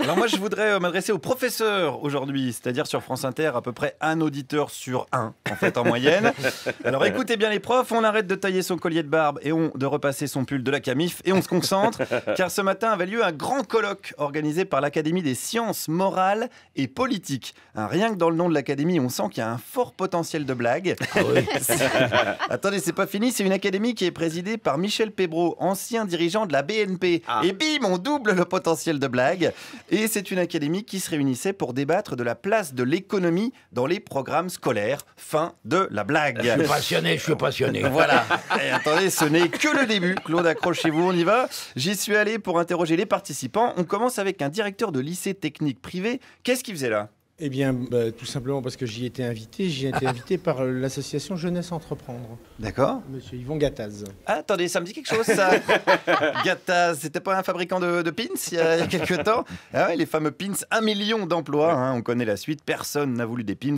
Alors moi, je voudrais m'adresser aux professeurs aujourd'hui, c'est-à-dire sur France Inter, à peu près un auditeur sur un, en fait, en moyenne. Alors écoutez bien les profs, on arrête de tailler son collier de barbe et de repasser son pull de la Camif et on se concentre, car ce matin avait lieu un grand colloque organisé par l'Académie des sciences morales et politiques. Rien que dans le nom de l'Académie, on sent qu'il y a un fort potentiel de blague. Ah oui. Attendez, c'est pas fini, c'est une académie qui est présidée par Michel Pébreau, ancien dirigeant de la BNP. Et bim, on double le potentiel de blague. Et c'est une académie qui se réunissait pour débattre de la place de l'économie dans les programmes scolaires. Fin de la blague. Je suis passionné. Voilà. Et attendez, ce n'est que le début. Claude, accrochez-vous, on y va. J'y suis allé pour interroger les participants. On commence avec un directeur de lycée technique privé. Qu'est-ce qu'il faisait là ? Eh bien, tout simplement parce que j'y étais invité. J'y ai été invité par l'association Jeunesse Entreprendre. D'accord. Monsieur Yvon Gattaz. Ah, attendez, ça me dit quelque chose, ça. Gattaz, c'était pas un fabricant de pins il y a quelques temps? Ah ouais, les fameux pins, 1 million d'emplois. Hein, on connaît la suite, personne n'a voulu des pins.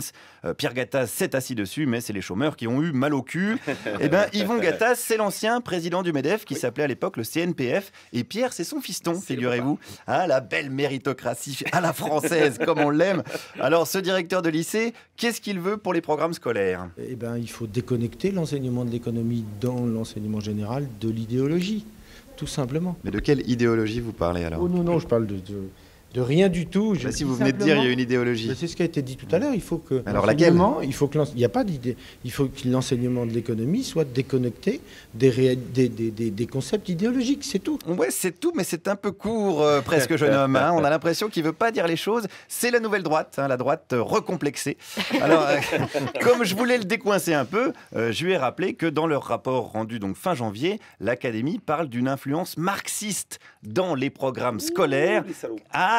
Pierre Gattaz s'est assis dessus, mais c'est les chômeurs qui ont eu mal au cul. Eh bien, Yvon Gattaz, c'est l'ancien président du MEDEF qui s'appelait à l'époque le CNPF. Et Pierre, c'est son fiston, figurez-vous. Ah, la belle méritocratie à la française, comme on l'aime. Alors, ce directeur de lycée, qu'est-ce qu'il veut pour les programmes scolaires? Eh bien, il faut déconnecter l'enseignement de l'économie dans l'enseignement général de l'idéologie, tout simplement. Mais de quelle idéologie vous parlez alors? Oh non, je parle de rien du tout. Bah, si vous venez de dire il y a une idéologie. C'est ce qui a été dit tout à l'heure. Il faut que alors laquelle? Il faut que il n'y a pas d'idée. Il faut que l'enseignement de l'économie soit déconnecté des concepts idéologiques. C'est tout. Ouais, c'est tout, mais c'est un peu court, presque jeune homme. Hein. On a l'impression qu'il veut pas dire les choses. C'est la nouvelle droite, hein, la droite recomplexée. Alors, comme je voulais le décoincer un peu, je lui ai rappelé que dans leur rapport rendu donc fin janvier, l'Académie parle d'une influence marxiste dans les programmes scolaires.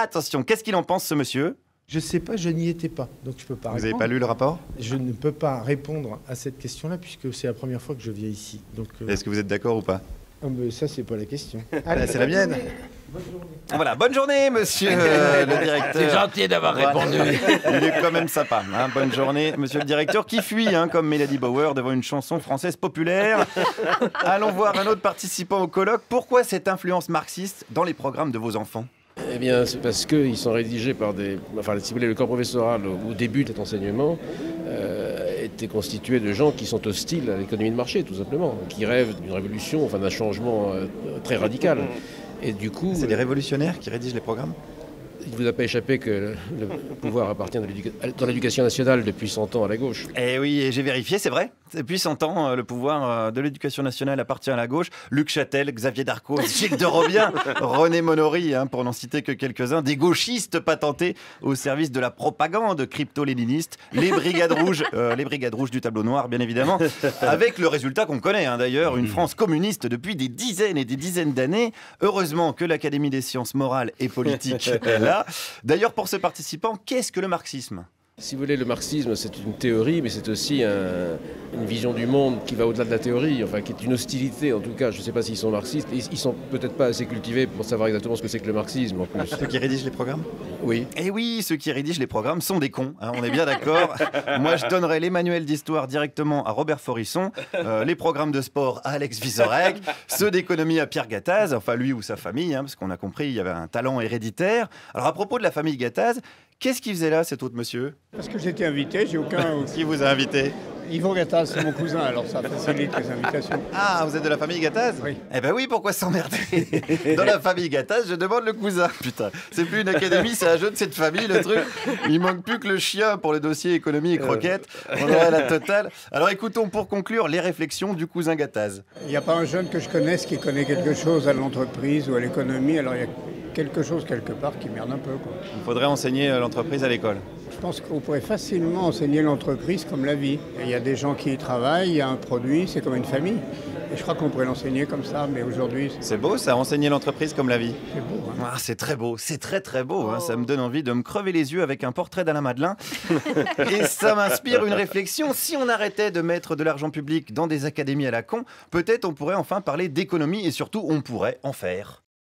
Attention, qu'est-ce qu'il en pense, ce monsieur? Je ne sais pas, je n'y étais pas, donc je ne peux pas répondre. Vous n'avez pas lu le rapport? Je ne peux pas répondre à cette question-là, puisque c'est la première fois que je viens ici. Est-ce que vous êtes d'accord ou pas? Ça, c'est pas la question. Allez, c'est la mienne. Bonne journée. Voilà, bonne journée, monsieur le directeur. C'est gentil d'avoir répondu. Il est quand même sympa. Hein. Bonne journée, monsieur le directeur, qui fuit, hein, comme Mélanie Bauer, devant une chanson française populaire. Allons voir un autre participant au colloque. Pourquoi cette influence marxiste dans les programmes de vos enfants? Eh bien, c'est parce qu'ils sont rédigés par des... Enfin, si vous voulez, le corps professoral, au début de cet enseignement, était constitué de gens qui sont hostiles à l'économie de marché, tout simplement, qui rêvent d'une révolution, enfin d'un changement très radical. Et du coup... C'est des révolutionnaires qui rédigent les programmes? Il ne vous a pas échappé que le pouvoir appartient dans l'éducation nationale depuis 100 ans à la gauche. Eh oui, et j'ai vérifié, c'est vrai. Depuis 100 ans, le pouvoir de l'éducation nationale appartient à la gauche. Luc Châtel, Xavier Darcos, Gilles de Robien, René Monory, hein, pour n'en citer que quelques-uns, des gauchistes patentés au service de la propagande crypto-léniniste, les brigades rouges du tableau noir, bien évidemment, avec le résultat qu'on connaît, hein, d'ailleurs, une France communiste depuis des dizaines et des dizaines d'années. Heureusement que l'Académie des sciences morales et politiques est là. D'ailleurs, pour ce participant, qu'est-ce que le marxisme? Si vous voulez, le marxisme, c'est une théorie, mais c'est aussi une vision du monde qui va au-delà de la théorie, enfin, qui est une hostilité, en tout cas. Je ne sais pas s'ils sont marxistes. Ils sont peut-être pas assez cultivés pour savoir exactement ce que c'est que le marxisme, en plus. Ceux qui rédigent les programmes? Oui. Eh oui, ceux qui rédigent les programmes sont des cons, hein, on est bien d'accord. Moi, je donnerais les manuels d'histoire directement à Robert Forisson, les programmes de sport à Alex Vizorek, ceux d'économie à Pierre Gattaz, enfin lui ou sa famille, hein, parce qu'on a compris, il y avait un talent héréditaire. Alors, à propos de la famille Gattaz, qu'est-ce qu'il faisait là, cet autre monsieur? Parce que j'étais invité, j'ai aucun... Qui vous a invité? Yvon Gattaz, c'est mon cousin, alors ça facilite les invitations. Ah, vous êtes de la famille Gattaz? Oui. Eh ben oui, pourquoi s'emmerder? Dans la famille Gattaz, je demande le cousin. Putain, c'est plus une académie, c'est un jeu de cette famille, le truc. Il manque plus que le chien pour le dossier économie et croquettes. On aurait la totale. Alors écoutons pour conclure les réflexions du cousin Gattaz. Il n'y a pas un jeune que je connaisse qui connaît quelque chose à l'entreprise ou à l'économie, alors il y a quelque chose quelque part qui merde un peu, quoi. Il faudrait enseigner l'entreprise à l'école. Je pense qu'on pourrait facilement enseigner l'entreprise comme la vie. Et il y a des gens qui y travaillent, il y a un produit, c'est comme une famille. Et je crois qu'on pourrait l'enseigner comme ça, mais aujourd'hui... C'est beau ça, enseigner l'entreprise comme la vie. C'est beau, hein. Ah, c'est très beau, c'est très très beau. Hein. Ça me donne envie de me crever les yeux avec un portrait d'Alain Madelin. Et ça m'inspire une réflexion. Si on arrêtait de mettre de l'argent public dans des académies à la con, peut-être on pourrait enfin parler d'économie et surtout on pourrait en faire.